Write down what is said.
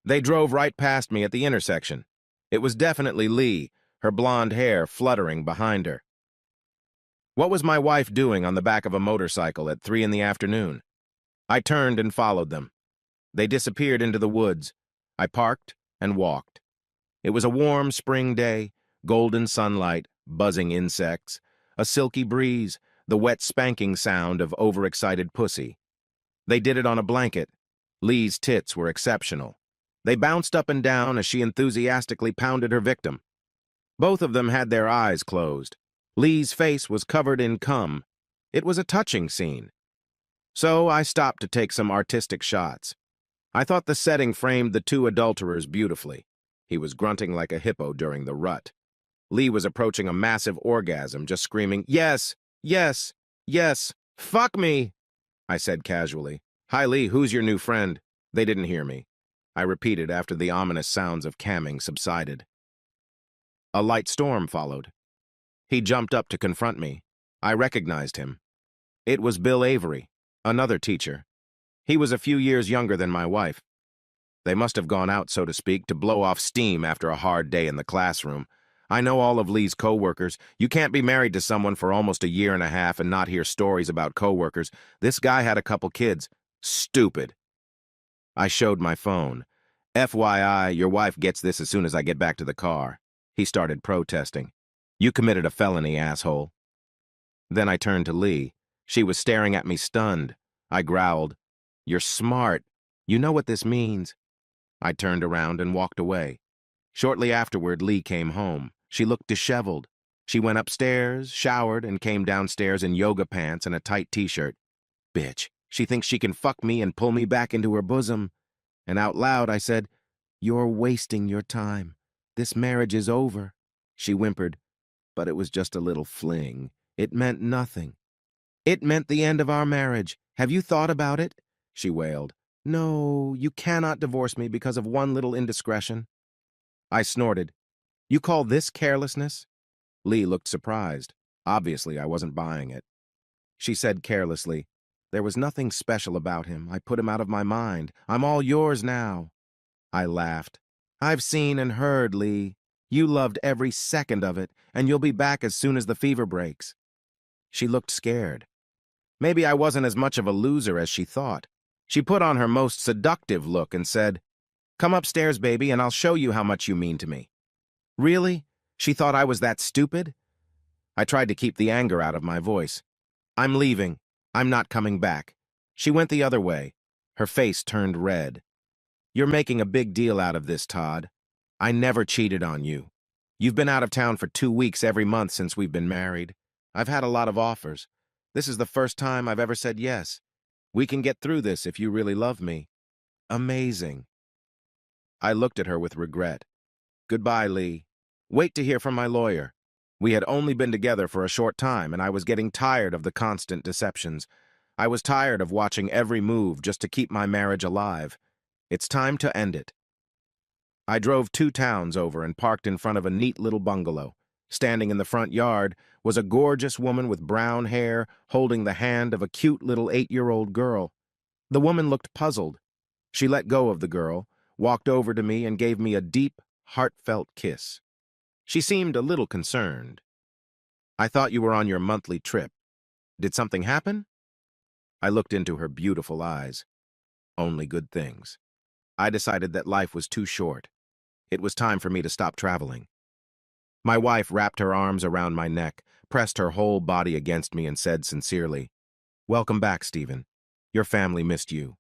They drove right past me at the intersection. It was definitely Lee, her blonde hair fluttering behind her. What was my wife doing on the back of a motorcycle at 3 in the afternoon? I turned and followed them. They disappeared into the woods. I parked and walked. It was a warm spring day, golden sunlight, buzzing insects, a silky breeze, the wet spanking sound of overexcited pussy. They did it on a blanket. Lee's tits were exceptional. They bounced up and down as she enthusiastically pounded her victim. Both of them had their eyes closed. Lee's face was covered in cum. It was a touching scene. So I stopped to take some artistic shots. I thought the setting framed the two adulterers beautifully. He was grunting like a hippo during the rut. Lee was approaching a massive orgasm, just screaming, "Yes, yes, yes, fuck me," I said casually. "Hi, Lee, who's your new friend?" They didn't hear me. I repeated after the ominous sounds of camming subsided. A light storm followed. He jumped up to confront me. I recognized him. It was Bill Avery, another teacher. He was a few years younger than my wife. They must have gone out, so to speak, to blow off steam after a hard day in the classroom. I know all of Lee's co-workers. You can't be married to someone for almost a year and a half and not hear stories about co-workers. This guy had a couple kids. Stupid. I showed my phone. FYI, your wife gets this as soon as I get back to the car. He started protesting. You committed a felony, asshole. Then I turned to Lee. She was staring at me stunned. I growled, "You're smart. You know what this means." I turned around and walked away. Shortly afterward, Lee came home. She looked disheveled. She went upstairs, showered, and came downstairs in yoga pants and a tight t-shirt. Bitch, she thinks she can fuck me and pull me back into her bosom. And out loud I said, "You're wasting your time. This marriage is over." She whimpered, "But it was just a little fling. It meant nothing." "It meant the end of our marriage. Have you thought about it?" she wailed. "No, you cannot divorce me because of one little indiscretion." I snorted. "You call this carelessness?" Lee looked surprised. Obviously, I wasn't buying it. She said carelessly, "There was nothing special about him. I put him out of my mind. I'm all yours now." I laughed. "I've seen and heard, Lee. You loved every second of it, and you'll be back as soon as the fever breaks." She looked scared. Maybe I wasn't as much of a loser as she thought. She put on her most seductive look and said, "Come upstairs, baby, and I'll show you how much you mean to me." Really? She thought I was that stupid? I tried to keep the anger out of my voice. "I'm leaving. I'm not coming back." She went the other way. Her face turned red. "You're making a big deal out of this, Todd. I never cheated on you. You've been out of town for 2 weeks every month since we've been married. I've had a lot of offers. This is the first time I've ever said yes. We can get through this if you really love me." Amazing. I looked at her with regret. "Goodbye, Lee. Wait to hear from my lawyer." We had only been together for a short time, and I was getting tired of the constant deceptions. I was tired of watching every move just to keep my marriage alive. It's time to end it. I drove 2 towns over and parked in front of a neat little bungalow. Standing in the front yard was a gorgeous woman with brown hair holding the hand of a cute little 8-year-old girl. The woman looked puzzled. She let go of the girl, walked over to me, and gave me a deep, heartfelt kiss. She seemed a little concerned. "I thought you were on your monthly trip. Did something happen?" I looked into her beautiful eyes. Only good things. I decided that life was too short. It was time for me to stop traveling. My wife wrapped her arms around my neck, pressed her whole body against me, and said sincerely, "Welcome back, Stephen. Your family missed you."